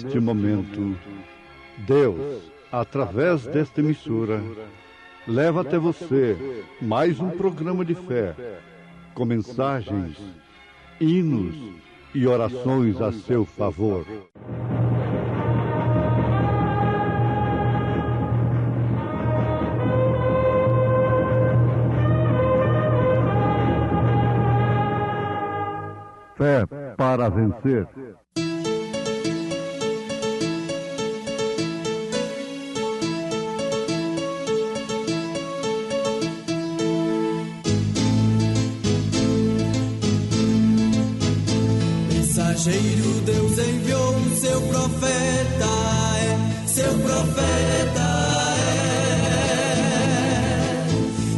neste momento, Deus, através desta emissora, leva até você mais um programa de fé, com mensagens, hinos e orações a seu favor. Fé para vencer. Mensageiro, Deus enviou o seu profeta, seu profeta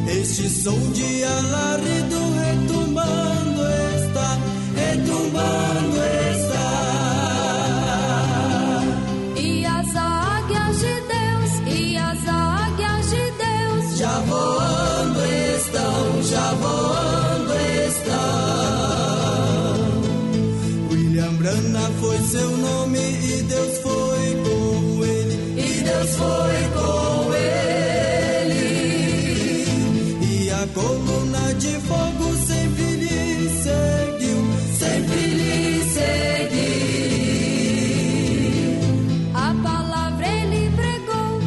Este som de alarido retumbando está, E as águias de Deus, já voando estão. William Branham foi seu nome e Deus foi com ele, E a coluna de fogo sempre lhe seguiu. A palavra ele pregou,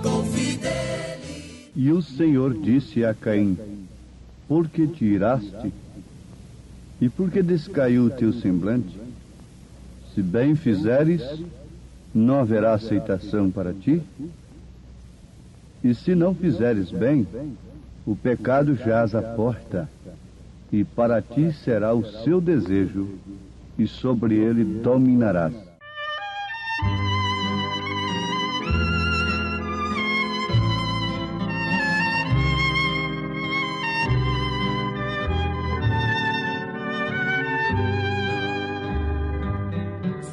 Com fidelidade. E o Senhor disse a Caim: por que te iraste? E por que descaiu o teu semblante? Se bem fizeres, não haverá aceitação para ti? E se não fizeres bem, o pecado jaz à porta, e para ti será o seu desejo, e sobre ele dominarás.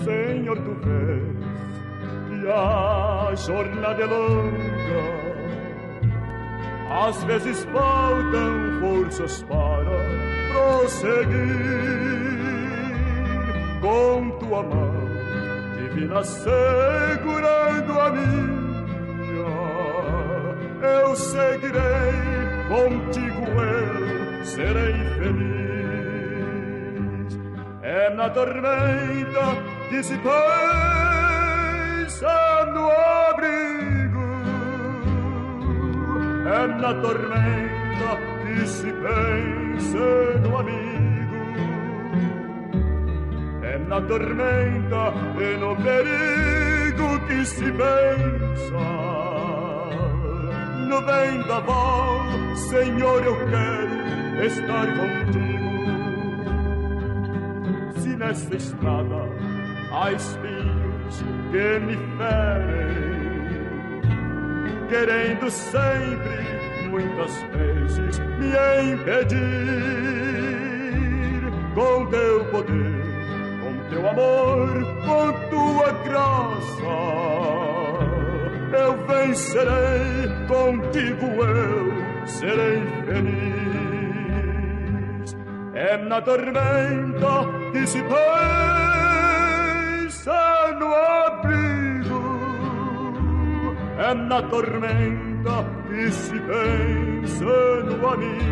Senhor, tu vês que a jornada é longa, às vezes faltam forças para prosseguir. Com tua mão divina segurando a minha, eu seguirei, contigo eu serei feliz. É na tormenta que se pensa no abrigo, é na tormenta que se pensa no amigo, é na tormenta e no perigo que se pensa no vendaval. Senhor, eu quero estar contigo. Se nessa estrada há espinhos que me ferem, querendo sempre, muitas vezes, me impedir, com teu poder, com teu amor, com tua graça, eu vencerei, contigo eu serei feliz. É na tormenta que se pensa no abrigo, é na tormenta que se pensa no amigo,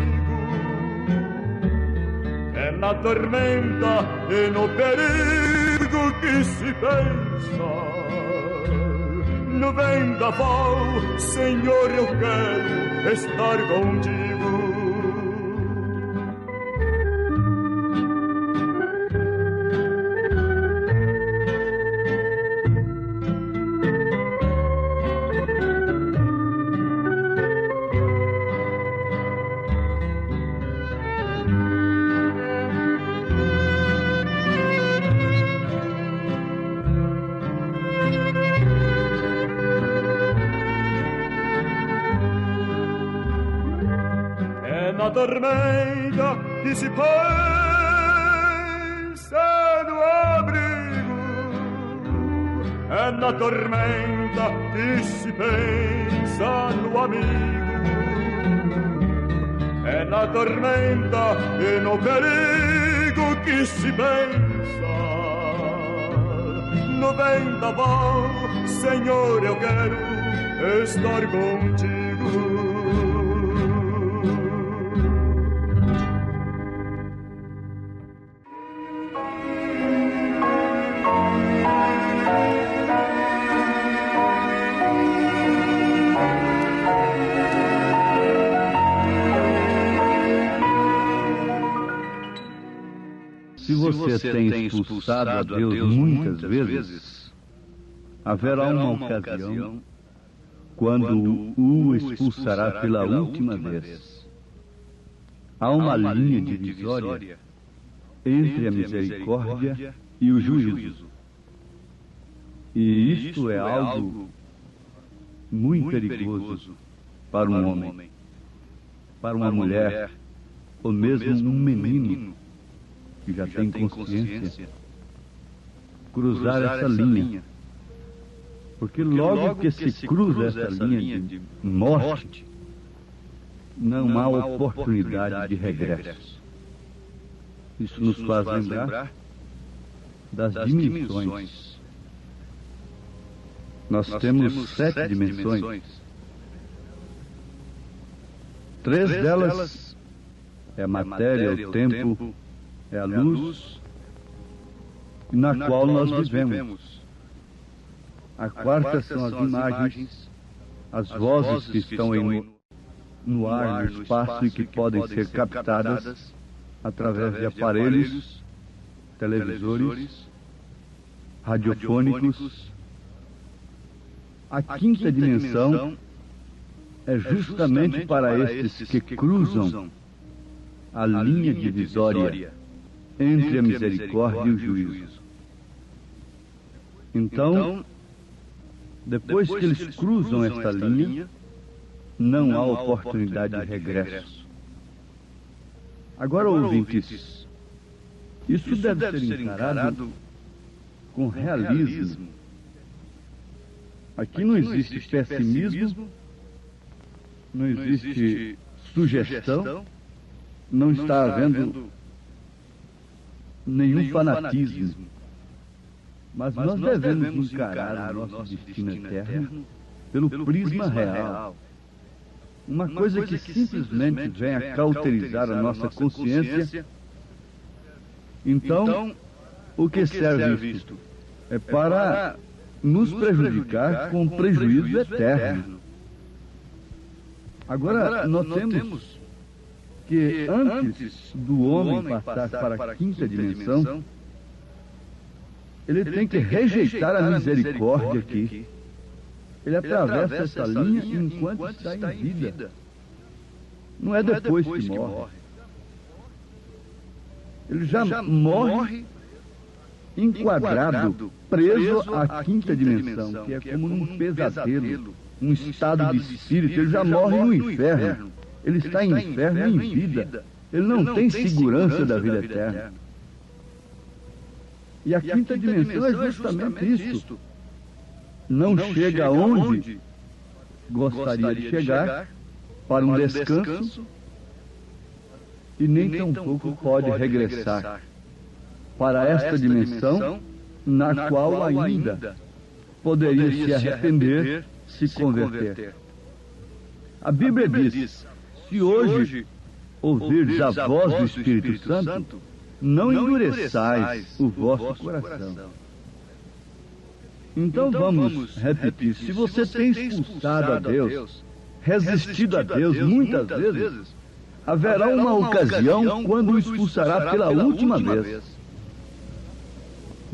é na tormenta e no perigo que se pensa no vendaval. Senhor, eu quero estar contigo. Na tormenta que se pensa no abrigo, é na tormenta que se pensa no amigo, é na tormenta e no perigo que se pensa no vendaval, Senhor, eu quero estar contigo. Se você tem expulsado a Deus muitas vezes, haverá uma ocasião quando o expulsará pela última vez. Há uma linha divisória entre a misericórdia e o juízo. E isto é algo muito perigoso para um homem, para uma mulher, ou mesmo um menino que já tem consciência, cruzar essa linha. Porque logo que se cruza essa linha de morte, não há oportunidade de regresso. Isso nos faz lembrar das dimensões. Nós temos 7 dimensões. 3 delas é a matéria, o tempo, é a luz na qual nós vivemos. A quarta são as imagens, as vozes que estão no ar, no espaço e que podem ser captadas através de aparelhos, televisores, radiofônicos. A quinta dimensão é justamente para estes que cruzam a linha divisória entre a misericórdia e o juízo. Então, depois que eles cruzam esta linha, não há oportunidade de regresso. Agora, ouvintes, isso deve ser encarado com realismo. Aqui não existe pessimismo, não existe sugestão, não está havendo nenhum fanatismo. Mas nós devemos encarar o nosso destino eterno pelo prisma real. Uma coisa que simplesmente vem a cauterizar a nossa consciência. Então, o que serve isto? É para nos prejudicar com prejuízo eterno. Agora, notemos que antes do homem passar para a quinta dimensão, ele tem que rejeitar a misericórdia aqui. Ele atravessa essa linha enquanto está em vida. Não é depois que morre. Ele já morre enquadrado, preso à quinta dimensão, que é como num pesadelo, um estado de espírito. Ele já morre no inferno. Ele está em inferno em vida. Ele não tem segurança da vida eterna. E a quinta dimensão é justamente isto. Não chega onde gostaria de chegar para um descanso e nem tampouco pode regressar para esta dimensão na qual ainda poderia se arrepender, se converter. A Bíblia diz: se hoje ouvirdes a voz do Espírito Santo, não endureçais o vosso coração. Então vamos repetir: se você tem expulsado a Deus, resistido a Deus muitas vezes, haverá uma ocasião quando o expulsará pela última vez.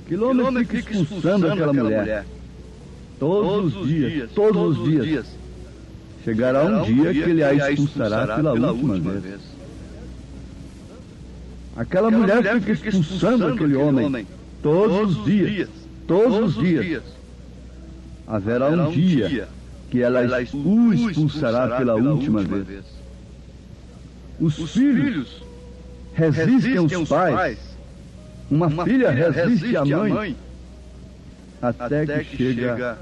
Aquele homem fica expulsando aquela mulher todos os dias. Chegará um dia que ele a expulsará pela última vez. Aquela mulher fica expulsando aquele homem todos os dias. Haverá um dia que ela o expulsará pela última vez. Os filhos resistem aos pais. Uma filha resiste à mãe. Até que chega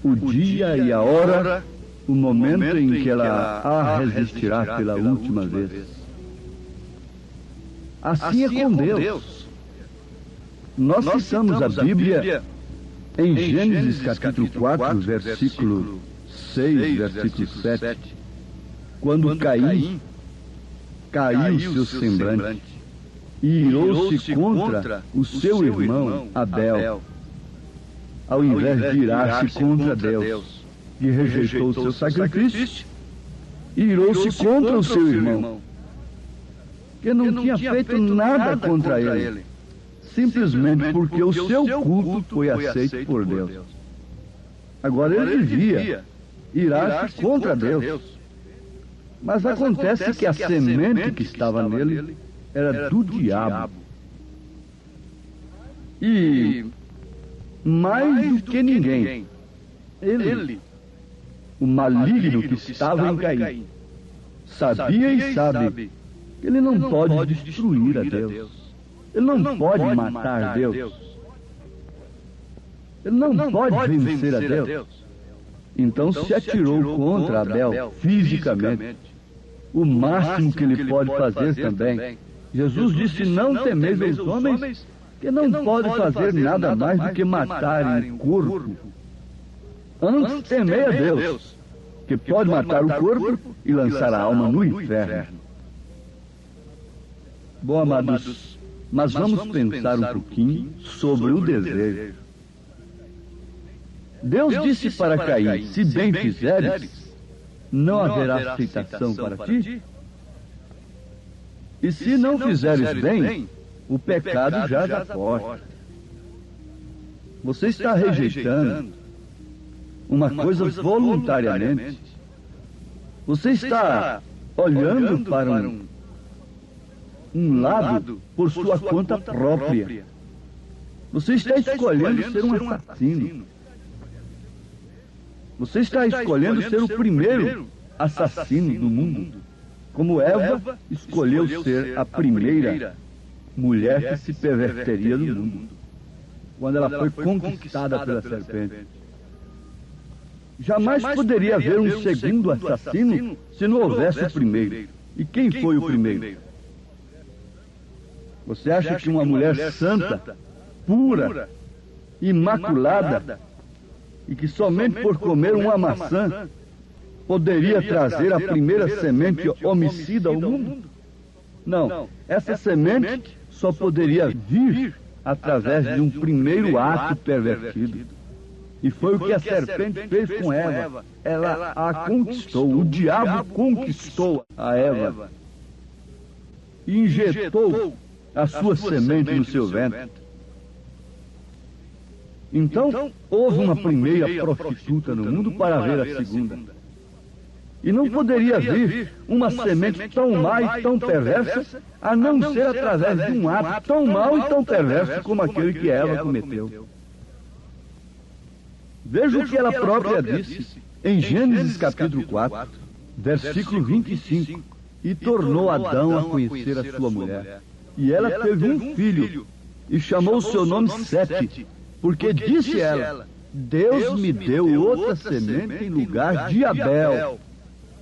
o dia e a hora, o momento em que ela a resistirá pela última vez. Assim é com Deus. Nós citamos a Bíblia Em Gênesis capítulo 4, versículo 6, versículo 7, quando Caim caiu seu semblante e irou-se contra o seu irmão Abel, ao invés de irar-se contra Deus, que rejeitou o seu sacrifício, irou-se contra o seu irmão, que não tinha feito nada contra ele, simplesmente porque o seu culto foi aceito por Deus. Agora ele devia irar-se contra Deus. Mas acontece que a semente que estava nele era do diabo. E mais do que ninguém, ele, o maligno que estava em Caim, sabia e sabe que ele não pode destruir a Deus. Ele não pode matar Deus. Ele não pode vencer a Deus. Então se atirou contra Abel fisicamente. O máximo que ele pode fazer também. Jesus disse: não temeis os homens, que não podem fazer nada mais do que matar em corpo. Antes temei a Deus, que pode matar o corpo e lançar a alma no inferno. Bom, amados, mas vamos pensar um pouquinho sobre o desejo. Deus disse para Caim: se bem fizeres, não haverá aceitação para ti. E se não fizeres bem, o pecado jaz à porta. Você está rejeitando uma coisa voluntariamente. Você está olhando para um lado por sua conta própria. Você está escolhendo ser um assassino. Você está escolhendo ser o primeiro assassino do mundo, como Eva escolheu ser a primeira mulher que se perverteria do mundo, quando ela foi conquistada pela serpente. Jamais poderia haver um segundo assassino se não houvesse o primeiro. E quem foi o primeiro? Você acha que uma mulher santa, pura, imaculada, e que somente por comer uma maçã poderia trazer a primeira semente homicida ao mundo? Não, essa semente só poderia vir através de um primeiro ato pervertido. E foi o que a serpente fez com Eva. Ela a conquistou, o diabo conquistou a Eva e injetou a sua semente no seu ventre. Então, houve uma primeira prostituta no mundo para haver a segunda. E não poderia vir uma semente tão má e tão perversa, a não ser através de um ato tão mau e tão perverso como aquele que Eva cometeu. Veja o que ela própria disse em Gênesis capítulo 4, versículo 25. E tornou Adão a conhecer a sua mulher. E ela teve um filho, e chamou o seu nome Sete, porque disse ela: Deus me deu outra semente em lugar de Abel.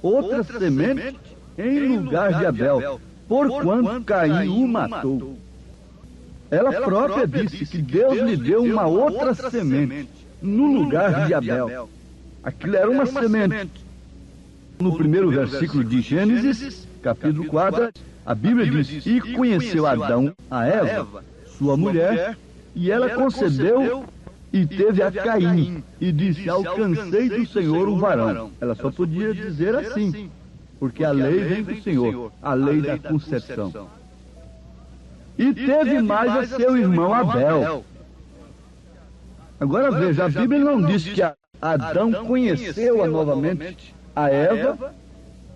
Outra semente em lugar de Abel, porquanto Caim o matou. Ela própria disse que Deus lhe deu uma outra semente no lugar de Abel. Aquilo era uma semente. No primeiro versículo de Gênesis, capítulo 4, a Bíblia diz: e conheceu Adão a Eva, sua mulher, e ela concebeu e teve a Caim, e disse: alcancei do Senhor um varão. Ela só podia dizer assim, porque a lei vem do Senhor, a lei da concepção. E teve mais a seu irmão Abel. Agora veja, a Bíblia não diz que Adão conheceu novamente a Eva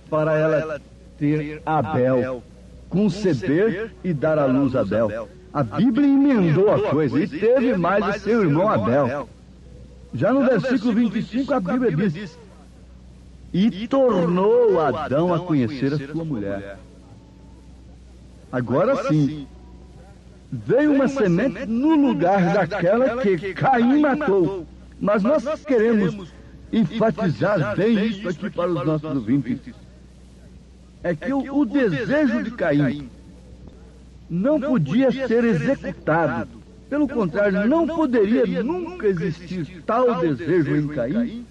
para ela ter Abel, conceber e dar à luz a Abel. A Bíblia emendou a coisa, e teve mais a seu irmão Abel. Já no versículo 25 a Bíblia diz: e tornou Adão a conhecer a sua mulher. Agora sim, veio uma semente no lugar daquela que Caim matou. Mas nós queremos enfatizar bem isso aqui para os nossos ouvintes. É que o desejo de Caim não podia ser executado Pelo contrário, não poderia nunca existir tal desejo em Caim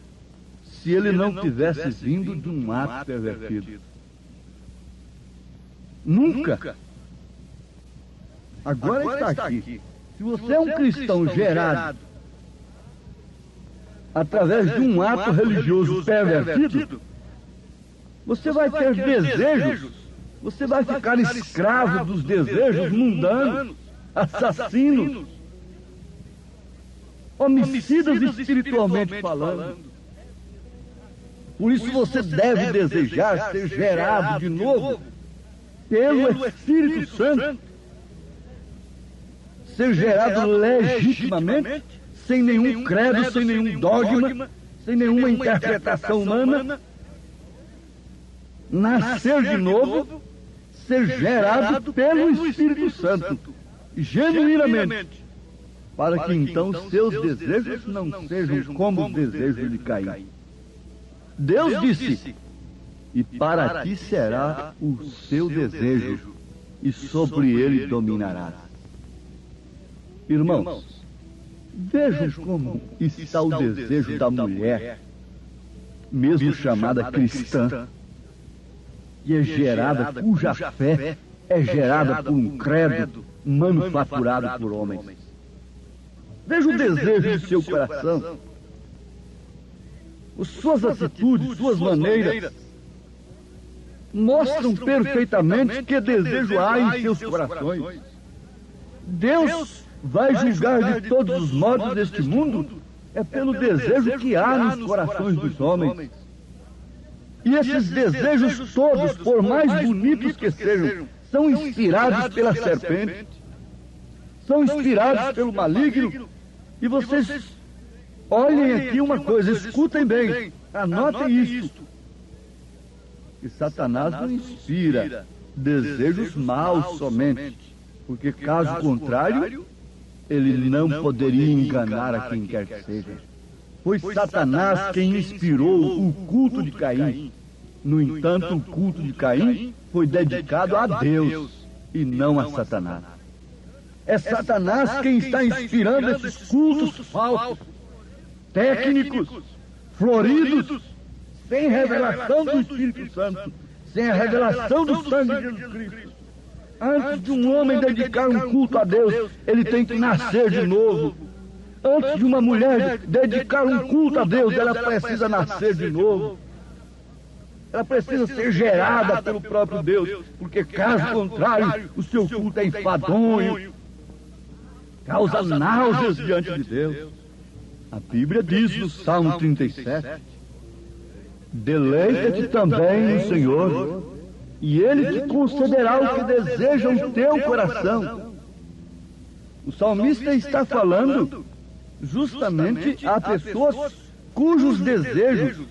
se ele não tivesse vindo de um ato pervertido. Nunca. Agora está aqui. Se você é um cristão gerado através de um ato religioso pervertido, você vai ter desejos, você vai ficar escravo dos desejos mundanos, assassinos, homicidas espiritualmente falando. Por isso você deve desejar ser gerado de novo pelo Espírito Santo, ser gerado legitimamente, sem nenhum credo, sem nenhum dogma, sem nenhuma interpretação humana, nascer de novo, ser gerado pelo Espírito Santo, genuinamente, para que então seus desejos não sejam como os desejos de Caim. Deus disse: e para ti será o seu desejo, e sobre ele dominarás. Irmãos, vejam como está o desejo da mulher, mesmo chamada cristã, e é gerada, cuja fé é gerada por um credo manufaturado por homens. Veja o desejo do seu coração, suas atitudes, suas maneiras, mostram perfeitamente que desejo há em seus corações. Deus vai julgar de todos os modos deste mundo é pelo desejo que há nos corações dos homens. E esses desejos todos, por mais bonitos que sejam, são inspirados pela serpente, são inspirados pelo maligno. E vocês olhem aqui uma coisa, escutem bem, anotem isto. Que Satanás não inspira desejos maus somente, porque caso contrário, ele não poderia enganar a quem quer que seja. Foi Satanás quem inspirou o culto de Caim. No entanto, o culto de Caim foi dedicado a Deus e não a Satanás. É Satanás quem está inspirando esses cultos falsos, técnicos, floridos, sem revelação do Espírito Santo, sem a revelação do sangue de Jesus Cristo. Antes de um homem dedicar um culto a Deus, ele tem que nascer de novo. Antes de uma mulher dedicar um culto a Deus, ela precisa nascer de novo. Ela precisa ser gerada pelo próprio Deus, porque caso contrário, o seu culto é enfadonho, causa náuseas diante de Deus. A Bíblia diz no Salmo 37, deleita-te também no Senhor, e Ele te concederá o que deseja o teu coração. O salmista está falando justamente a pessoas cujos desejos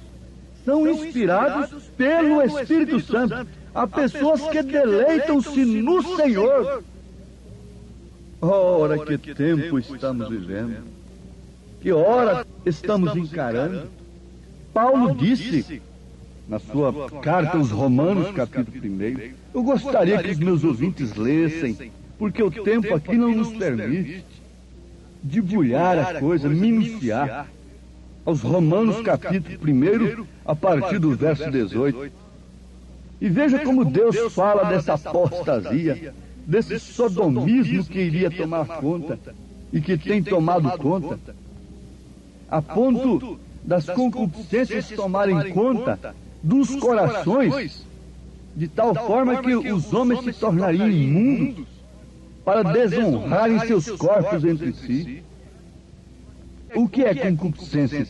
são inspirados pelo Espírito Santo, a pessoas que deleitam-se no Senhor. Ora, que tempo estamos vivendo, que hora estamos encarando. Paulo disse na sua carta aos Romanos, capítulo 1, eu gostaria que os meus ouvintes lessem, porque o tempo aqui não nos permite debulhar a coisa, minuciar. Aos Romanos, capítulo 1, a partir do verso 18. E veja como Deus fala dessa apostasia, desse sodomismo que iria tomar conta e que tem tomado conta, a ponto das concupiscências tomarem conta dos corações, de tal forma que os homens se tornariam imundos para desonrarem seus corpos entre si. O que é concupiscência?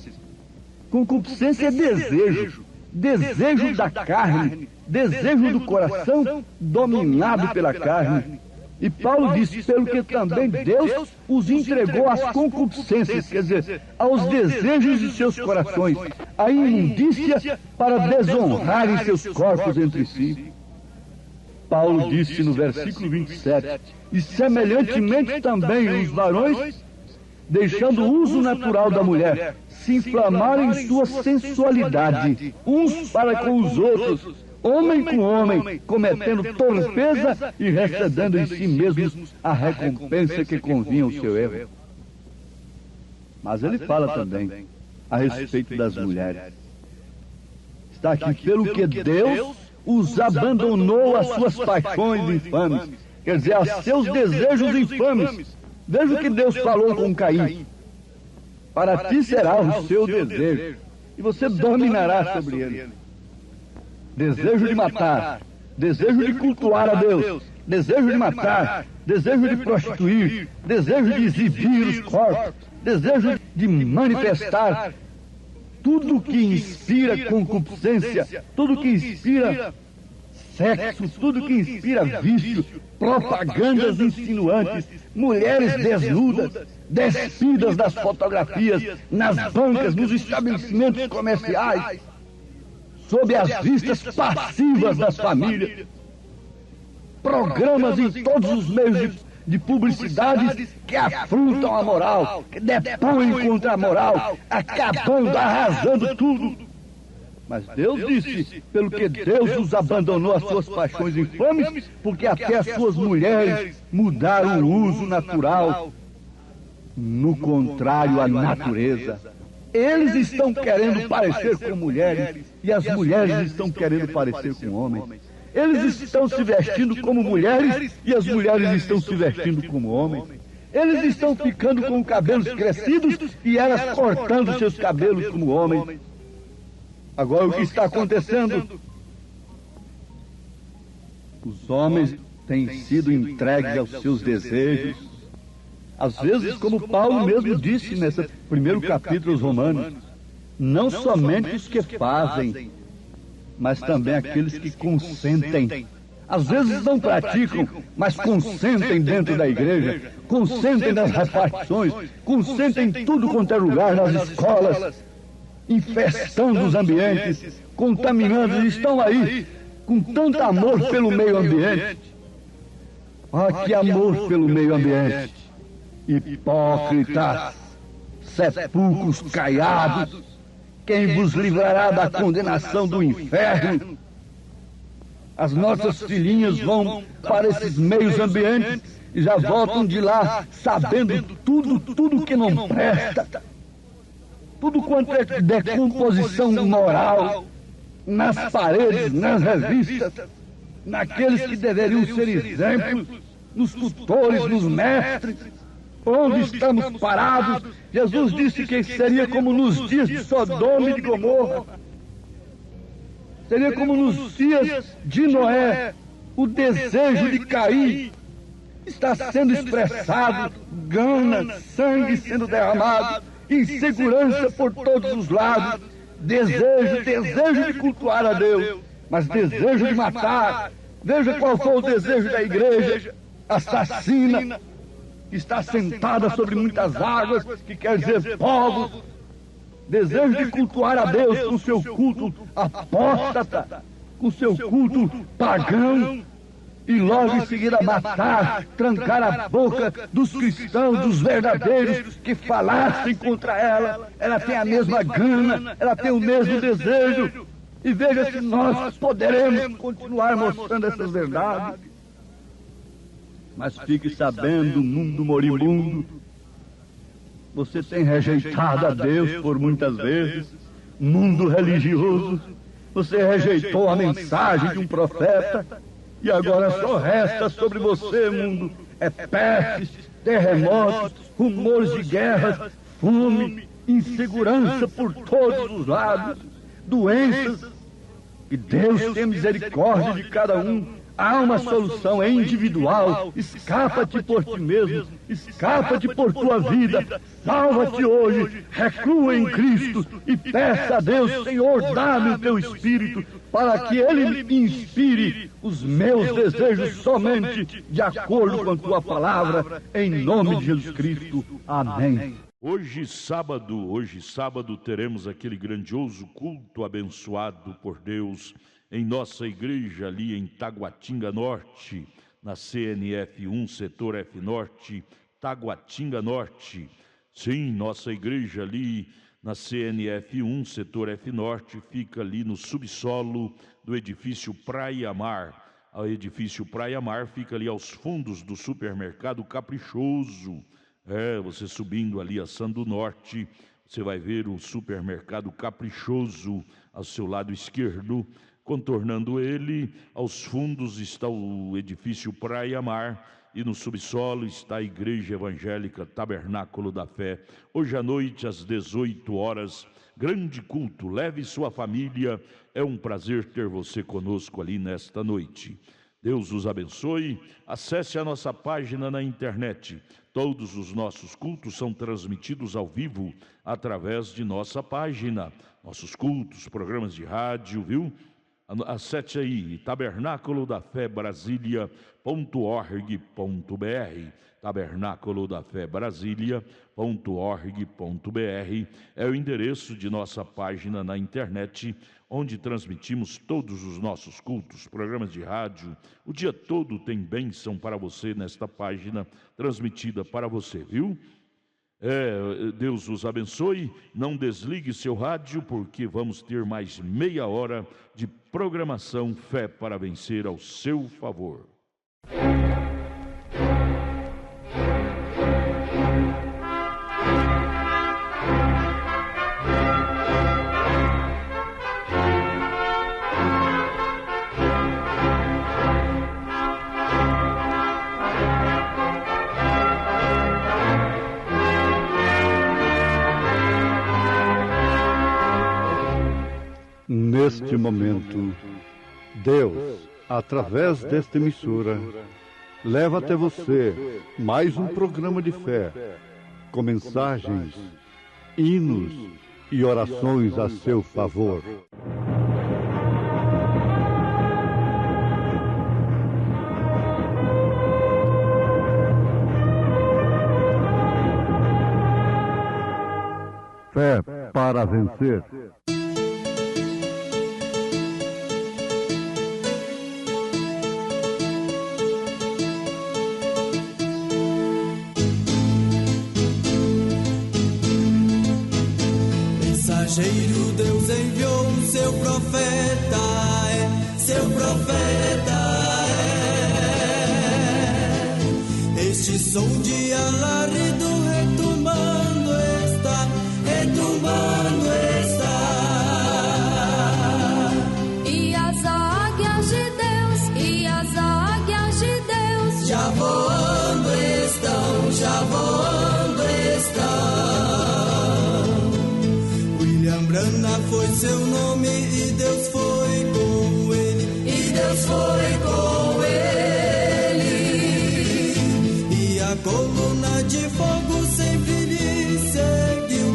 Concupiscência é desejo, desejo da carne, desejo do coração dominado pela carne. E Paulo diz, pelo que também Deus os entregou às concupiscências, quer dizer, aos desejos de seus corações, à imundícia para desonrarem seus corpos entre si. Paulo disse no versículo 27, e semelhantemente também os varões, deixando o uso natural da mulher, se inflamarem em sua sensualidade, uns para com os outros, homem com homem, cometendo torpeza e recebendo em si mesmos a recompensa que convinha ao seu erro. Mas ele fala também a respeito das mulheres. Está aqui, pelo que Deus os abandonou às suas paixões infames, quer dizer, a seus desejos infames. Veja o que Deus falou com Caim. Para ti será o seu desejo, e você dominará sobre ele. Desejo de matar, desejo de cultuar a Deus, desejo de matar, desejo de prostituir, desejo de exibir os corpos, desejo de manifestar tudo que inspira concupiscência, tudo que inspira sexo, tudo que inspira vício, propagandas insinuantes, mulheres desnudas, despidas das fotografias, nas bancas, nos estabelecimentos comerciais, sob as vistas passivas das famílias, programas em todos os meios de publicidade que afrontam a moral, que depõem contra a moral, acabando, arrasando tudo. Mas Deus disse, pelo que Deus os abandonou às suas paixões infames, porque até as suas mulheres mudaram o uso natural, no contrário à natureza. Eles estão querendo parecer com mulheres, e as mulheres estão querendo parecer com homens. Eles estão se vestindo como mulheres, e as mulheres estão se vestindo como homens. Eles estão ficando com cabelos crescidos, e elas cortando seus cabelos como homens. Agora o que está acontecendo? Os homens têm sido entregues aos seus desejos. Às vezes, como Paulo mesmo disse nesse primeiro capítulo aos Romanos, não somente os que fazem, mas também aqueles que consentem. Às vezes não praticam, mas consentem dentro da igreja, consentem nas repartições, consentem em tudo quanto é lugar, nas escolas, infestando os ambientes, contaminando, estão aí com tanto amor pelo meio ambiente. Ah, que amor pelo meio ambiente! Hipócritas, sepulcros caiados, quem vos livrará da condenação do inferno? As nossas filhinhas vão para esses meios ambientes e já voltam de lá sabendo tudo que não presta. Tudo quanto é decomposição moral, nas paredes, nas revistas, naqueles que deveriam ser exemplos, nos tutores, nos mestres. Onde estamos parados? Jesus disse que seria como nos dias de Sodoma e de Gomorra. Seria como nos dias de Noé. O desejo de Caim está sendo expressado, gana, sangue sendo derramado, insegurança por todos os lados, desejo de cultuar a Deus, mas desejo de matar. Veja qual foi o desejo da igreja assassina, que está sentada sobre muitas águas, que quer dizer povos. Desejo de cultuar a Deus com seu culto apóstata, com seu culto pagão, e logo em seguida matar, trancar a boca dos cristãos, dos verdadeiros, que falassem contra ela. Ela tem a mesma gana, ela tem o mesmo desejo. E veja se nós poderemos continuar mostrando essas verdades. Mas fique sabendo, mundo moribundo, você tem rejeitado a Deus por muitas vezes, mundo religioso, você rejeitou a mensagem de um profeta, e agora só resta sobre você, mundo, pestes, terremotos, rumores de guerras, fome, insegurança por todos os lados, doenças. Que Deus tenha misericórdia de cada um. Há uma solução, é individual. Escapa-te por ti mesmo, escapa-te por tua vida, salva-te hoje, recua em Cristo e peça a Deus: Senhor, dá-me o teu Espírito, para que Ele me inspire os meus desejos somente de acordo com a tua palavra, em nome de Jesus Cristo. Amém. Hoje sábado, teremos aquele grandioso culto abençoado por Deus em nossa igreja ali em Taguatinga Norte, na CNF 1, setor F Norte, Taguatinga Norte. Sim, nossa igreja ali na CNF 1, setor F Norte, fica ali no subsolo do edifício Praia Mar. O edifício Praia Mar fica ali aos fundos do supermercado Caprichoso. Você subindo ali a Sando Norte, você vai ver o supermercado Caprichoso ao seu lado esquerdo. Contornando ele, aos fundos está o edifício Praia Mar e no subsolo está a Igreja Evangélica Tabernáculo da Fé. Hoje à noite, às 18 horas, grande culto. Leve sua família. É um prazer ter você conosco ali nesta noite. Deus os abençoe. Acesse a nossa página na internet. Todos os nossos cultos são transmitidos ao vivo através de nossa página. Nossos cultos, programas de rádio, viu? Acesse aí, tabernaculodafebrasilia.org.br. tabernaculodafebrasilia.org.br é o endereço de nossa página na internet, onde transmitimos todos os nossos cultos, programas de rádio. O dia todo tem bênção para você nesta página transmitida para você, viu? Deus os abençoe. Não desligue seu rádio, porque vamos ter mais meia hora de programação Fé para Vencer ao seu favor. Neste momento, Deus, através desta emissora, leva até você mais um programa de fé, com mensagens, hinos e orações a seu favor. Fé para vencer. Mensageiro Deus enviou seu profeta, seu profeta Este som de alarido retumbando está, E as águias de Deus, e as águias de Deus já voando estão, William Branham foi seu nome e Deus foi com ele, E a coluna de fogo sempre lhe seguiu,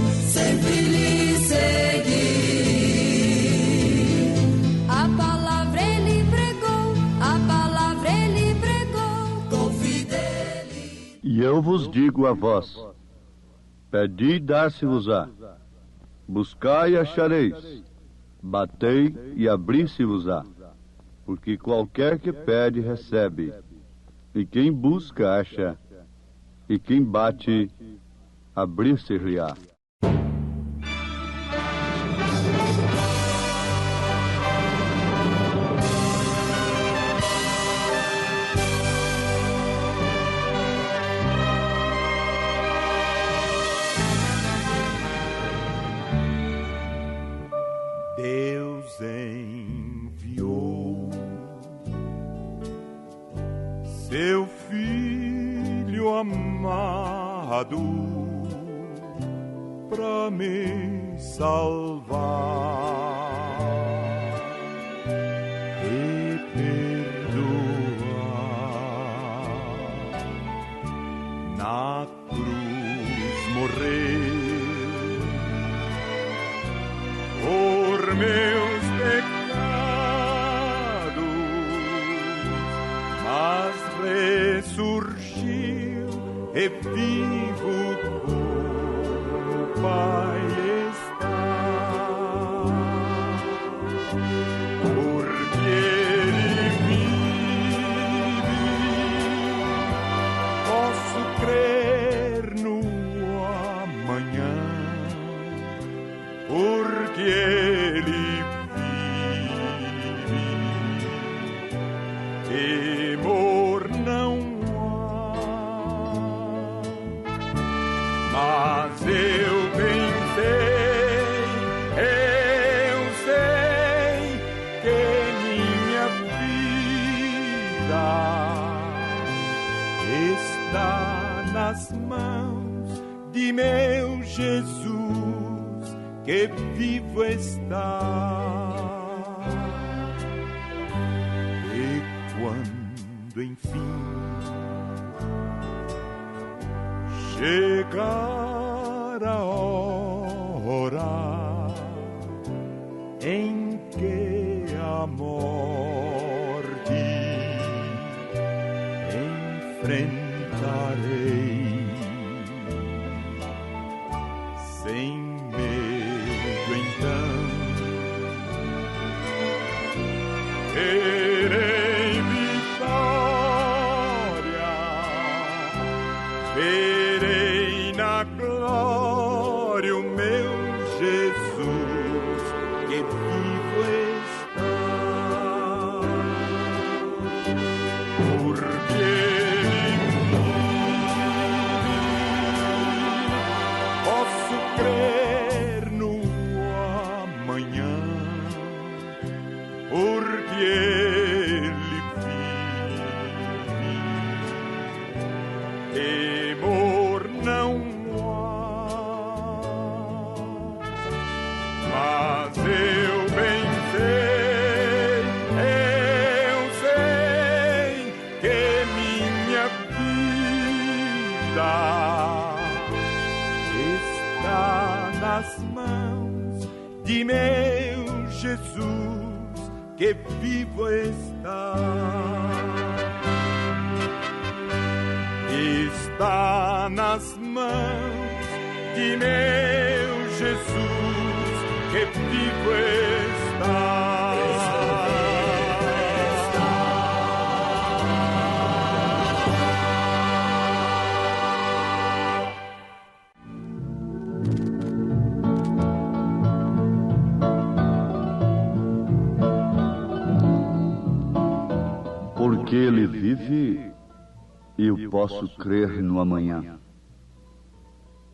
A palavra ele pregou, com fidelidade. E eu vos digo a vós: pedi e dar-se-vos-á, buscai e achareis, batei e abri-se-vos-á, porque qualquer que pede recebe, e quem busca acha, e quem bate abrir-se-lhe-á. Deus enviou seu Filho amado pra me salvar e perdoar. Na cruz morreu por meus pecados, mas ressurgiu e vivo com o Pai está, porque Ele vive, posso crer no amanhã. nas mãos de meu Jesus, que vivo está. E quando enfim chegar a hora em que a morte enfrentarei, sem medo então terei vitória, verei na glória o meu Jesus, que vivo está. Porque posso crer no amanhã, porque Ele vive, temor não há. Mas eu bem sei que minha vida está nas mãos de meu Jesus, que vivo está. Está nas mãos de meu Jesus, que vivo está. Porque Ele vive, eu posso crer no amanhã.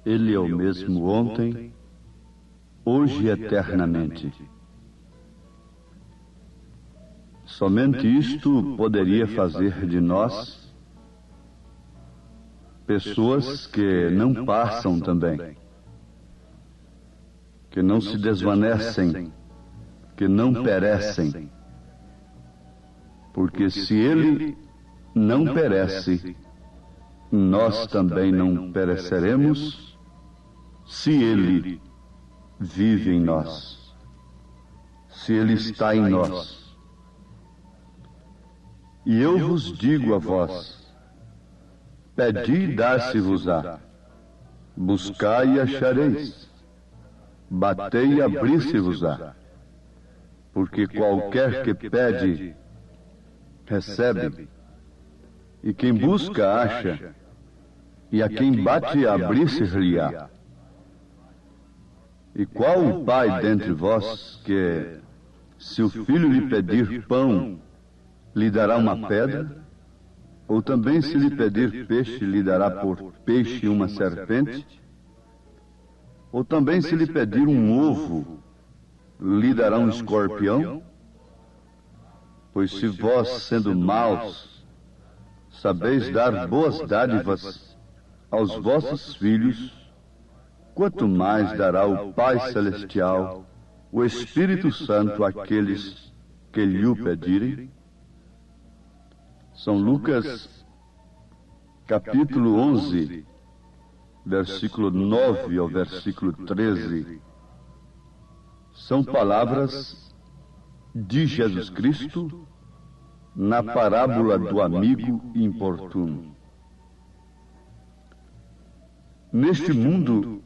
Ele é o mesmo ontem, hoje e eternamente. Somente isto poderia fazer de nós pessoas que não passam também, que não se desvanecem, que não perecem. Porque se Ele não perece, nós também não pereceremos, se Ele vive em nós, se Ele está em nós. E eu vos digo a vós: pedi e dar-se-vos-á, buscai e achareis, batei e abrir-se-vos-á. Porque qualquer que pede, recebe, e quem busca, acha, e a quem bate, abrir-se-lhe-á. E qual o pai dentre vós que, se o filho lhe pedir pão, lhe dará uma pedra? Ou também, se lhe pedir peixe, lhe dará por peixe uma serpente? Ou também, se lhe pedir um ovo, lhe dará um escorpião? Pois se vós, sendo maus, sabeis dar boas dádivas aos vossos filhos, quanto mais dará o Pai Celestial, o Espírito Santo, àqueles que lhe o pedirem? São Lucas, capítulo 11, versículo 9 ao versículo 13. São palavras de Jesus Cristo na parábola do amigo importuno. Neste mundo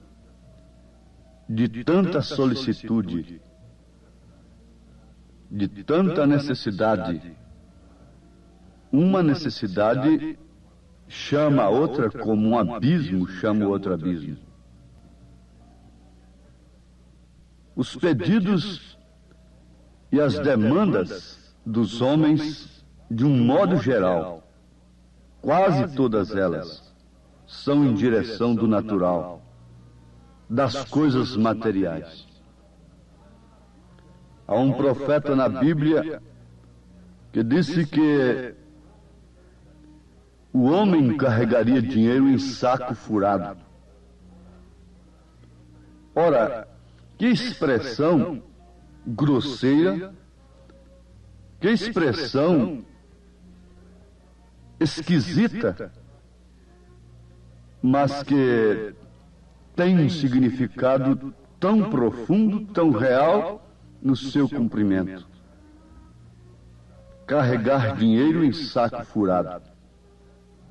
de tanta solicitude, de tanta necessidade, uma necessidade chama a outra, como um abismo chama o outro abismo. Os pedidos e as demandas dos homens, de um modo geral, quase todas elas, são em direção do natural, das coisas materiais. Há um profeta na Bíblia que disse que o homem carregaria dinheiro em saco furado. Ora, que expressão grosseira, que expressão esquisita, mas que tem um significado tão profundo, tão real no seu cumprimento. Carregar dinheiro em saco furado.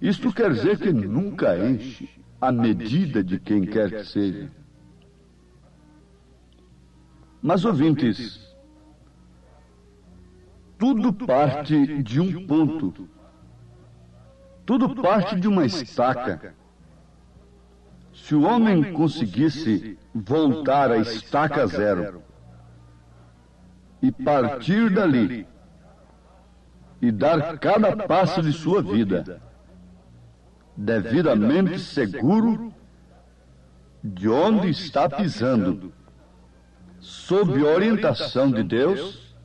Isto quer dizer que nunca enche a medida de quem quer que seja. Mas, ouvintes, tudo parte de um ponto. Tudo parte de uma estaca. Se o homem conseguisse voltar à estaca zero e partir dali e dar cada passo de sua vida devidamente seguro de onde está pisando, sob orientação de Deus,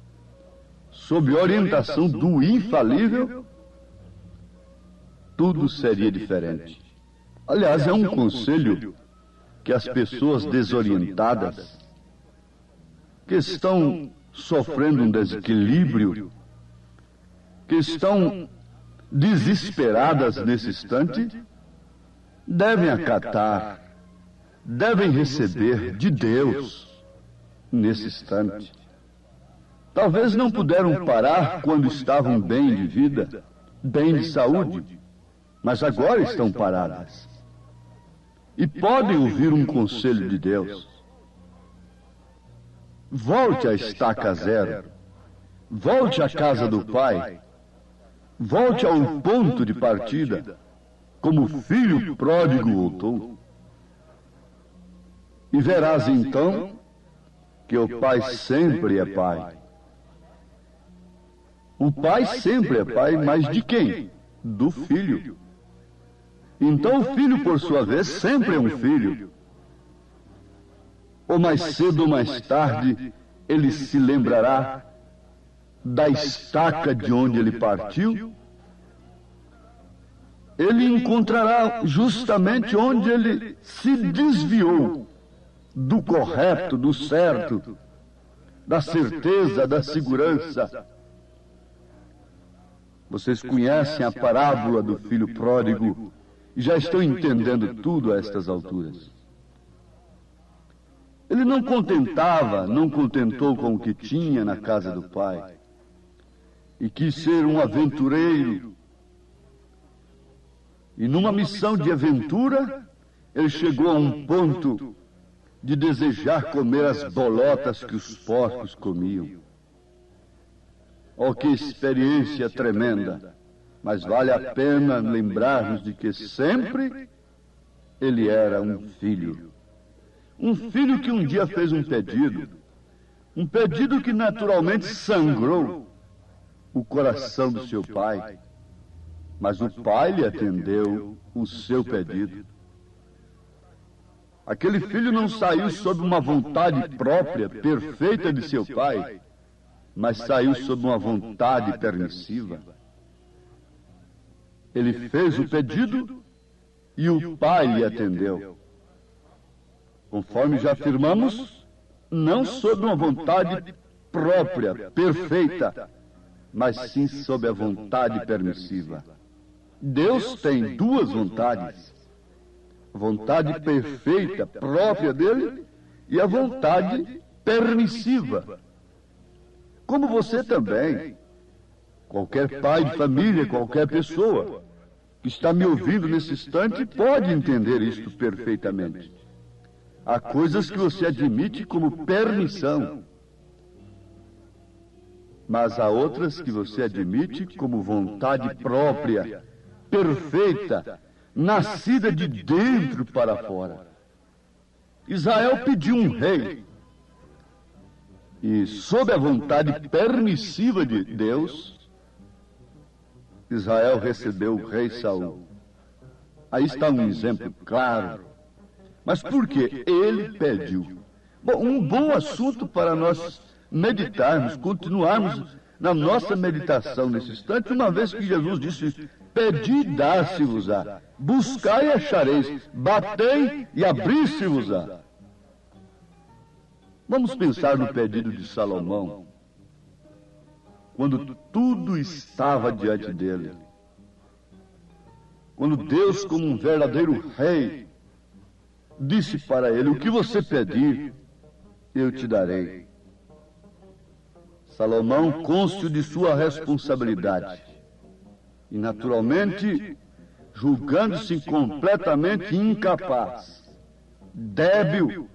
sob orientação do infalível, tudo seria diferente. Aliás, é um conselho que as pessoas desorientadas, que estão sofrendo um desequilíbrio, que estão desesperadas nesse instante, devem acatar, devem receber de Deus nesse instante. Talvez não puderam parar quando estavam bem de vida, bem de saúde, mas agora estão paradas. E podem ouvir um conselho de Deus. Volte à estaca zero. Volte à casa do Pai. Volte ao ponto de partida, como o filho pródigo voltou. E verás então que o Pai sempre é Pai. O Pai sempre é Pai, mas de quem? Do Filho. Então o Filho, por sua vez, sempre é um filho. Ou mais cedo ou mais tarde, ele se lembrará da estaca de onde ele partiu. Ele encontrará justamente onde ele se desviou do correto, do certo, da certeza, da segurança. Vocês conhecem a parábola do filho pródigo e já estão entendendo tudo a estas alturas. Ele não contentou com o que tinha na casa do pai e quis ser um aventureiro. E numa missão de aventura, ele chegou a um ponto de desejar comer as bolotas que os porcos comiam. Oh, que experiência tremenda! Mas vale a pena lembrar-nos de que sempre ele era um filho. Um filho que um dia fez um pedido que naturalmente sangrou o coração do seu pai. Mas o pai lhe atendeu o seu pedido. Aquele filho não saiu sob uma vontade própria, perfeita de seu pai, mas saiu sob uma vontade permissiva. Ele fez o pedido e o pai lhe atendeu. Conforme já afirmamos, não sob uma vontade própria, perfeita, mas sim sob a vontade permissiva. Deus tem duas vontades: a vontade perfeita, própria dele, e a vontade permissiva. Como você também, qualquer pai de família, qualquer pessoa que está me ouvindo nesse instante pode entender isto perfeitamente. Há coisas que você admite como permissão, mas há outras que você admite como vontade própria, perfeita, nascida de dentro para fora. Israel pediu um rei, e sob a vontade permissiva de Deus, Israel recebeu o rei Saul. Aí está um exemplo claro. Mas por que ele pediu? Bom, um bom assunto para nós meditarmos, continuarmos na nossa meditação nesse instante, uma vez que Jesus disse: pedi, dá-se-vos-á, buscai e achareis, batei e abri-se-vos-á. Vamos pensar no pedido de Salomão, quando tudo estava diante dele. Quando Deus, como um verdadeiro rei, disse para ele: o que você pedir, eu te darei. Salomão, cônscio de sua responsabilidade, e naturalmente, julgando-se completamente incapaz, débil,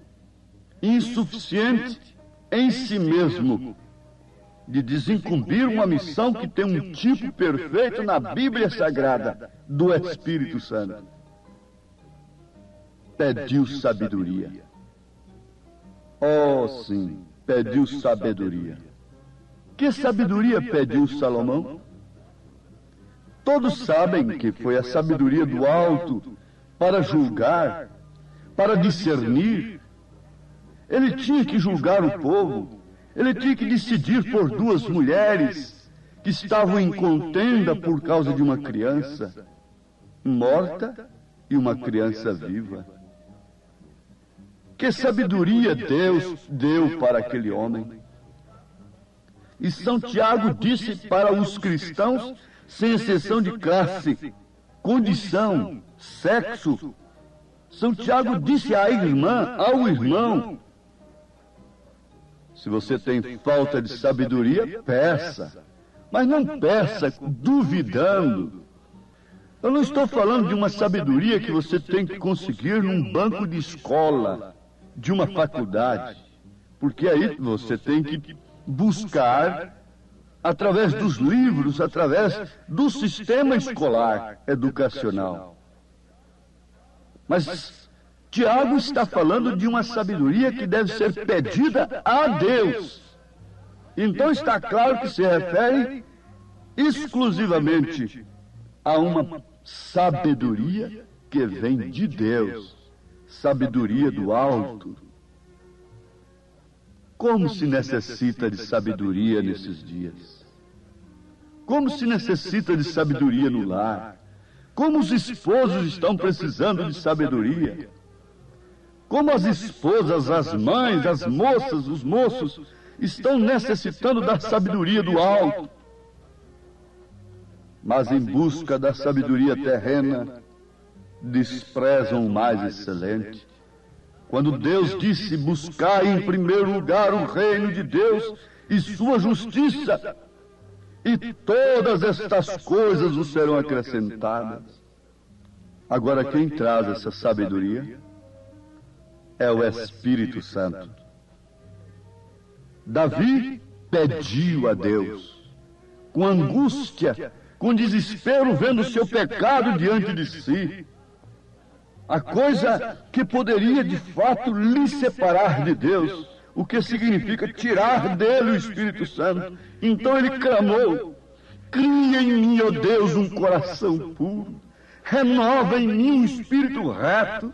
insuficiente em si mesmo, de desincumbir uma missão que tem um tipo perfeito na Bíblia Sagrada, do Espírito Santo. Pediu sabedoria. Oh, sim, pediu sabedoria. Que sabedoria pediu Salomão? Todos sabem que foi a sabedoria do alto para julgar, para discernir. Ele tinha que julgar o povo. Ele tinha que decidir por duas mulheres que estavam em contenda por causa de uma criança morta e uma criança viva. Que sabedoria Deus deu para aquele homem. E São Tiago disse para os cristãos, sem exceção de classe, condição, sexo. São Tiago disse à irmã, ao irmão: se você tem falta de sabedoria, peça. Mas não peça duvidando. Eu não estou falando de uma sabedoria que você tem que conseguir num banco de escola, de uma faculdade. Porque aí você tem que buscar através dos livros, através do sistema escolar educacional. Mas Tiago está falando de uma sabedoria que deve ser pedida a Deus. Então está claro que se refere exclusivamente a uma sabedoria que vem de Deus, sabedoria do alto. Como se necessita de sabedoria nesses dias? Como se necessita de sabedoria no lar? Como os esposos estão precisando de sabedoria? Como as esposas, as mães, as moças, os moços estão necessitando da sabedoria do alto. Mas em busca da sabedoria terrena, desprezam o mais excelente. Quando Deus disse: buscai em primeiro lugar o reino de Deus e sua justiça, e todas estas coisas vos serão acrescentadas. Agora, quem traz essa sabedoria é o Espírito Santo. Davi pediu a Deus, com angústia, com desespero, vendo seu pecado diante de si, a coisa que poderia de fato lhe separar de Deus, o que significa tirar dele o Espírito Santo. Então ele clamou: cria em mim, ó Deus, um coração puro, renova em mim um espírito reto,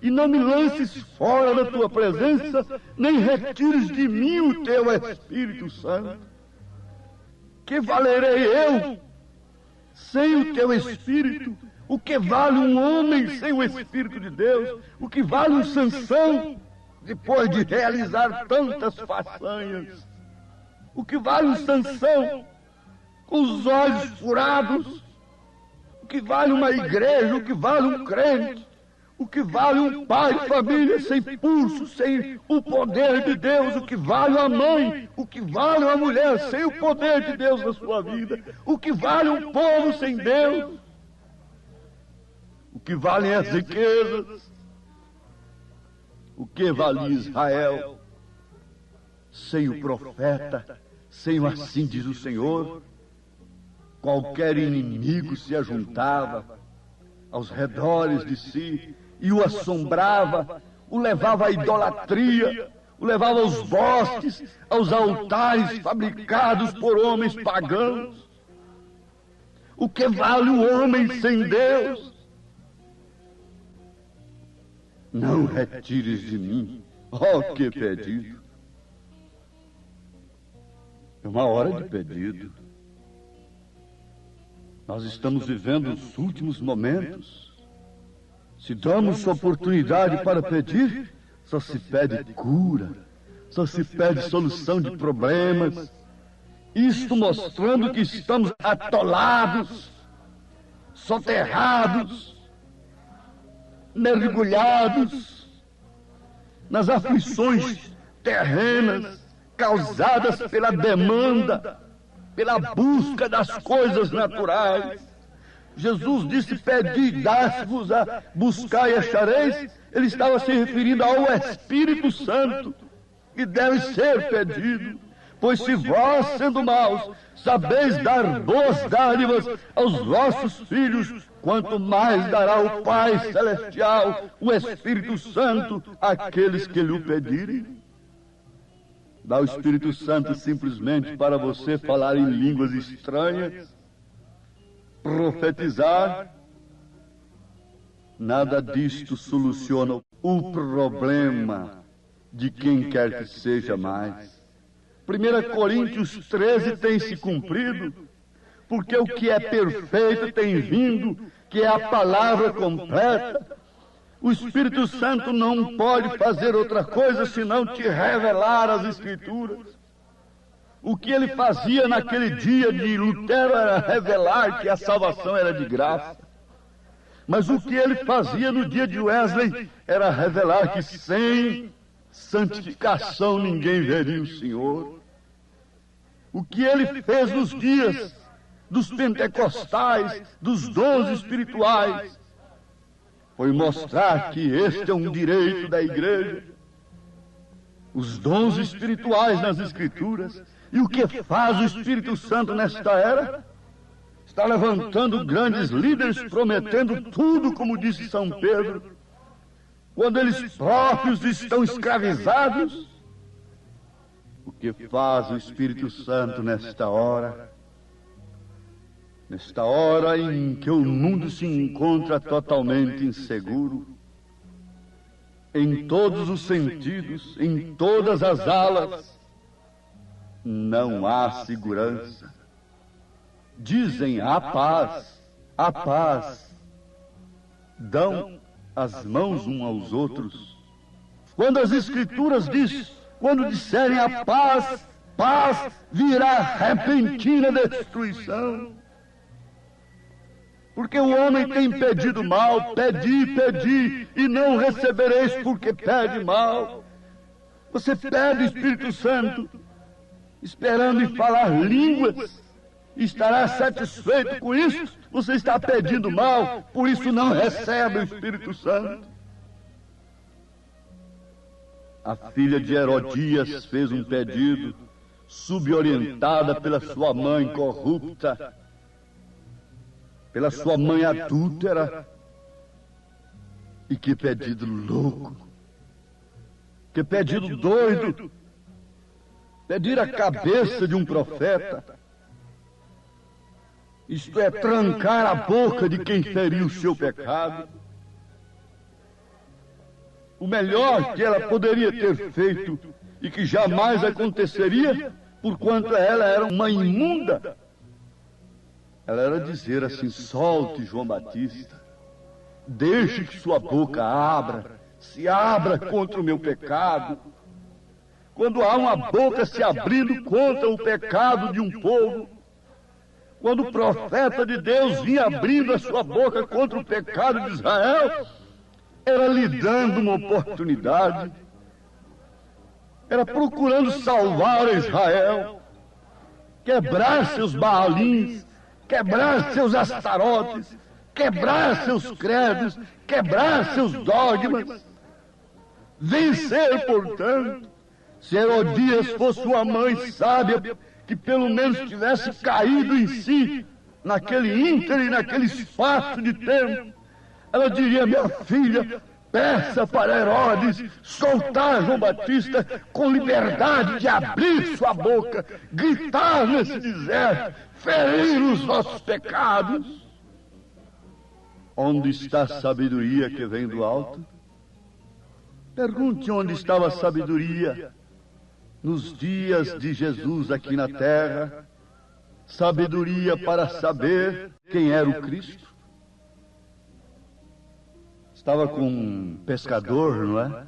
e não me lances fora da tua presença, nem retires de mim o teu Espírito Santo. Que valerei eu sem o teu Espírito? O que vale um homem sem o Espírito de Deus? O que vale um Sansão depois de realizar tantas façanhas? O que vale um Sansão com os olhos furados? O que vale uma igreja? O que vale um crente? O que vale um pai de família sem pulso, sem o poder de Deus? O que vale uma mãe? O que vale uma mulher sem o poder de Deus na sua vida? O que vale um povo sem Deus? O que valem as riquezas? O que vale Israel sem o profeta, sem o assim diz o Senhor? Qualquer inimigo se ajuntava aos redores de si e o assombrava, o levava à idolatria, o levava aos bosques, aos altares fabricados por homens pagãos. O que vale o homem sem Deus? Não retires de mim, ó que pedido. É uma hora de pedido. Nós estamos vivendo os últimos momentos. Se damos oportunidade para pedir, só se pede cura, só se pede solução de problemas. Isto mostrando que estamos atolados, soterrados, mergulhados nas aflições terrenas causadas pela demanda, pela busca das coisas naturais. Jesus disse: pedi, dá-se-vos, buscar e achareis. Ele estava se referindo ao Espírito Santo, que deve ser pedido. Pois se vós, sendo maus, sabeis dar boas dádivas aos vossos filhos, quanto mais dará o Pai Celestial, o Espírito Santo, àqueles que lhe o pedirem. Dá o Espírito Santo simplesmente para você falar em línguas estranhas, profetizar. Nada disto soluciona o problema de quem quer que seja mais. 1 Coríntios 13 tem se cumprido, porque o que é perfeito tem vindo, que é a palavra completa. O Espírito Santo não pode fazer outra coisa senão te revelar as Escrituras. O que ele fazia naquele dia de Lutero era revelar que a salvação era de graça. Mas o que ele fazia no dia de Wesley era revelar que sem santificação ninguém veria o Senhor. O que ele fez nos dias dos pentecostais, dos dons espirituais, foi mostrar que este é um direito da igreja. Os dons espirituais nas Escrituras. E o que faz o Espírito Santo nesta era? Está levantando grandes líderes, prometendo tudo, como disse São Pedro, quando eles próprios estão escravizados. O que faz o Espírito Santo nesta hora? Nesta hora em que o mundo se encontra totalmente inseguro, em todos os sentidos, em todas as alas, não há segurança. Dizem a paz, dão as mãos uns aos outros. Quando as Escrituras dizem, quando disserem a paz, paz, virá repentina destruição. Porque o homem tem pedido mal, pedi, e não recebereis porque pede mal. Você pede o Espírito Santo, esperando em falar línguas, estará satisfeito com isso? Você está pedindo mal, por isso não recebe o Espírito Santo. A filha de Herodias fez um pedido, suborientada pela sua mãe corrupta, pela sua mãe adúltera. E que pedido louco, que pedido doido, pedir a cabeça de um profeta. Isto é, trancar a boca de quem feriu o seu pecado. O melhor que ela poderia ter feito, e que jamais aconteceria, porquanto ela era uma imunda, ela era dizer assim: solte João Batista, deixe que sua boca se abra contra o meu pecado. Quando há uma boca se abrindo contra o pecado de um povo, quando o profeta de Deus vinha abrindo a sua boca contra o pecado de Israel, era lhe dando uma oportunidade, era procurando salvar Israel, quebrar seus Baalins, quebrar seus Astarotes, quebrar seus credos, quebrar seus dogmas, vencer, portanto. Se Herodias fosse uma mãe sábia, que pelo menos tivesse caído em si, naquele ínterim, naquele espaço de tempo, ela diria: minha filha, peça para Herodes soltar João Batista com liberdade de abrir sua boca, gritar nesse deserto, ferir os nossos pecados. Onde está a sabedoria que vem do alto? Pergunte onde estava a sabedoria nos dias de Jesus aqui na terra, sabedoria para saber quem era o Cristo? Estava com um pescador, não é?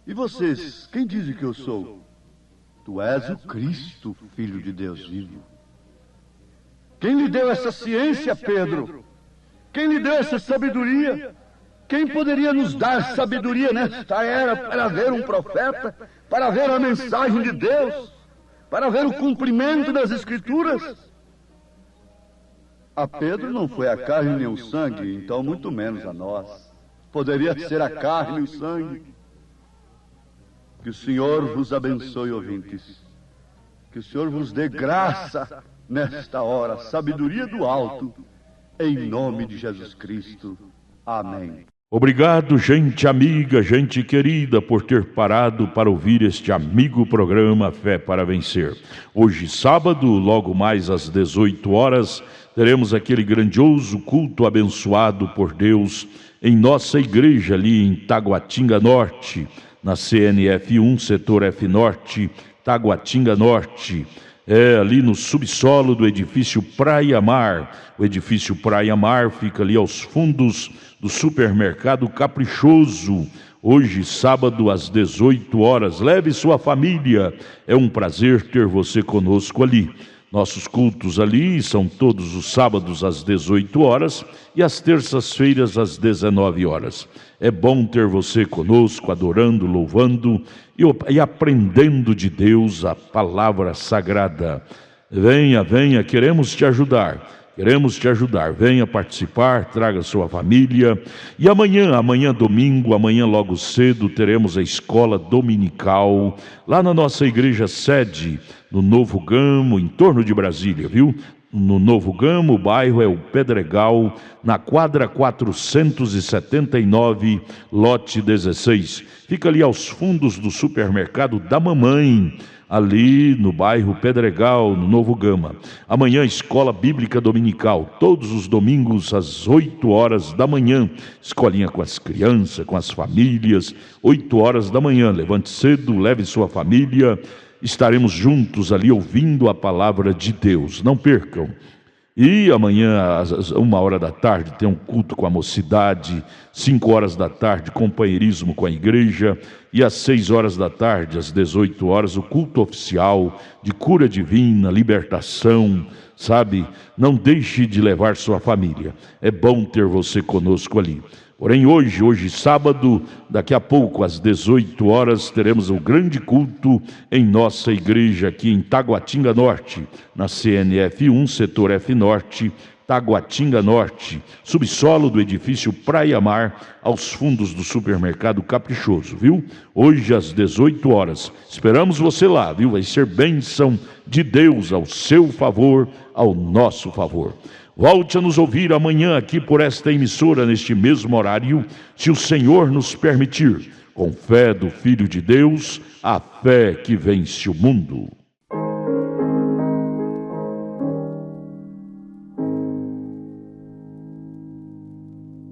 E vocês, quem dizem que eu sou? Tu és o Cristo, Filho de Deus vivo. Quem lhe deu essa ciência, Pedro? Quem lhe deu essa sabedoria? Quem poderia nos dar sabedoria nesta era para ver um profeta, para ver a mensagem de Deus, para ver o cumprimento das Escrituras? A Pedro não foi a carne nem o sangue, então muito menos a nós. Poderia ser a carne e o sangue. Que o Senhor vos abençoe, ouvintes. Que o Senhor vos dê graça nesta hora, sabedoria do alto, em nome de Jesus Cristo. Amém. Obrigado, gente amiga, gente querida, por ter parado para ouvir este amigo programa Fé para Vencer. Hoje, sábado, logo mais às 18 horas, teremos aquele grandioso culto abençoado por Deus em nossa igreja ali em Taguatinga Norte, na CNF 1, setor F Norte, Taguatinga Norte. Ali no subsolo do edifício Praia Mar. O edifício Praia Mar fica ali aos fundos do supermercado Caprichoso. Hoje, sábado, às 18 horas. Leve sua família. É um prazer ter você conosco ali. Nossos cultos ali são todos os sábados às 18 horas e às terças-feiras às 19 horas. É bom ter você conosco, adorando, louvando e aprendendo de Deus a palavra sagrada. Venha, venha, queremos te ajudar. Venha participar, traga sua família. E amanhã domingo, amanhã logo cedo, teremos a escola dominical lá na nossa igreja sede, no Novo Gamo, em torno de Brasília, viu? No Novo Gamo, o bairro é o Pedregal, na quadra 479, lote 16. Fica ali aos fundos do supermercado da Mamãe, ali no bairro Pedregal, no Novo Gama. Amanhã, escola bíblica dominical, todos os domingos às 8 horas da manhã. Escolinha com as crianças, com as famílias, 8 horas da manhã. Levante cedo, leve sua família. Estaremos juntos ali ouvindo a palavra de Deus. Não percam. E amanhã, às 1 hora da tarde, tem um culto com a mocidade. 5 horas da tarde, companheirismo com a igreja. E às 6 horas da tarde, às 18 horas, o culto oficial de cura divina, libertação, sabe? Não deixe de levar sua família. É bom ter você conosco ali. Porém, hoje sábado, daqui a pouco, às 18 horas, teremos um grande culto em nossa igreja aqui em Taguatinga Norte, na CNF 1, setor F Norte, Taguatinga Norte, subsolo do edifício Praia Mar, aos fundos do supermercado Caprichoso, viu? Hoje, às 18 horas. Esperamos você lá, viu? Vai ser bênção de Deus ao seu favor, ao nosso favor. Volte a nos ouvir amanhã aqui por esta emissora, neste mesmo horário, se o Senhor nos permitir, com fé do Filho de Deus, a fé que vence o mundo.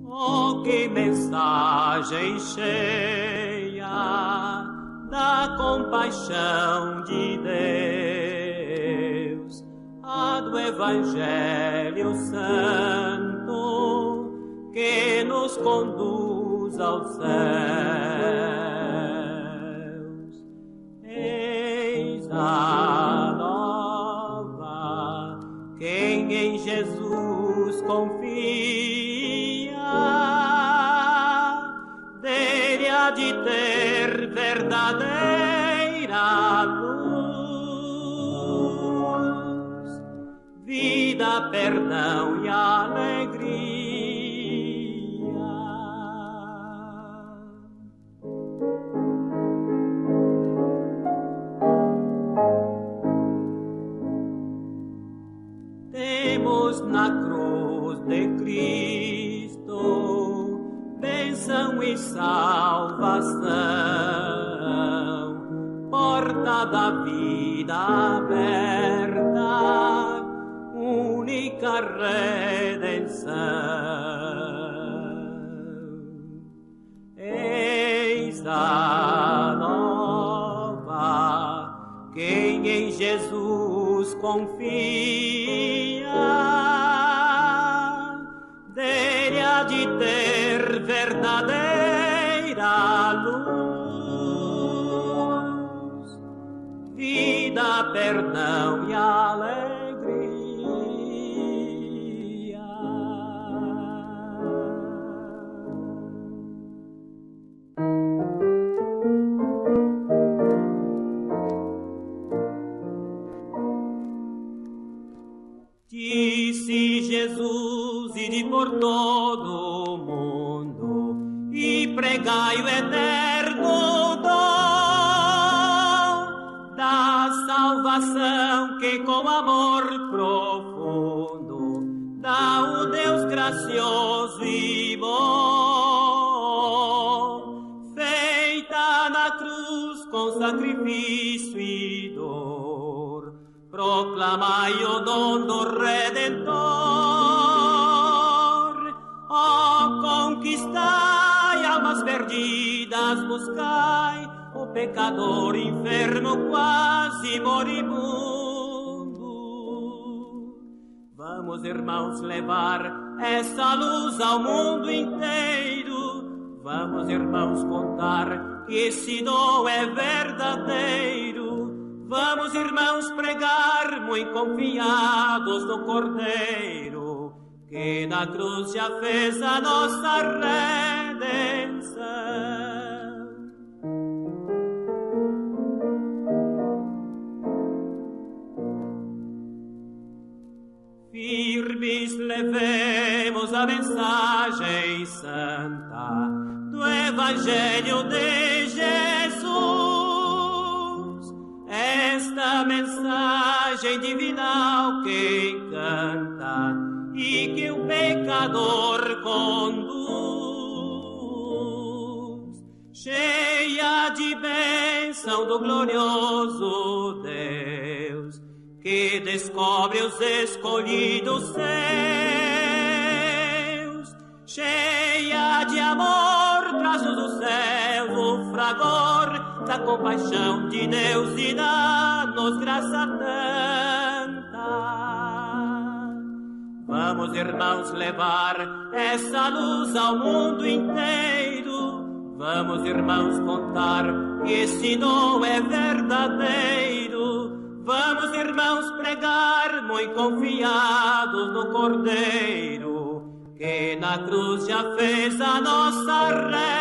Oh, que mensagem cheia da compaixão de Deus, a do Evangelho Santo, que nos conduz aos céus. Eis a nova, quem em Jesus confia, dele há de ter verdadeira luz, vida, perdão e alegria. Temos na cruz de Cristo bênção e salvação, porta da vida aberta, única redenção. Eis a nova, em Jesus confia, dele há de ter verdadeira luz, vida, perdão e alegria. Disse Jesus, ide por todo o mundo e pregai o eterno dom da salvação que com amor profundo dá o Deus gracioso e bom, feita na cruz com sacrifício e dor. Proclamai o dom do Redentor, conquistai almas perdidas, buscai o pecador enfermo quase moribundo. Vamos, irmãos, levar essa luz ao mundo inteiro. Vamos, irmãos, contar que esse dom é verdadeiro. Vamos, irmãos, pregar muito confiados no Cordeiro, que na cruz já fez a nossa redenção. Firmes levemos a mensagem santa do Evangelho de Jesus. Esta mensagem divinal que encanta e que o pecador conduz, cheia de bênção do glorioso Deus, que descobre os escolhidos seus, cheia de amor, traz-nos do céu o fragor da compaixão de Deus e dá-nos graça tanta. Vamos, irmãos, levar essa luz ao mundo inteiro. Vamos, irmãos, contar que esse dom é verdadeiro. Vamos, irmãos, pregar muito confiados no Cordeiro, que na cruz já fez a nossa redenção.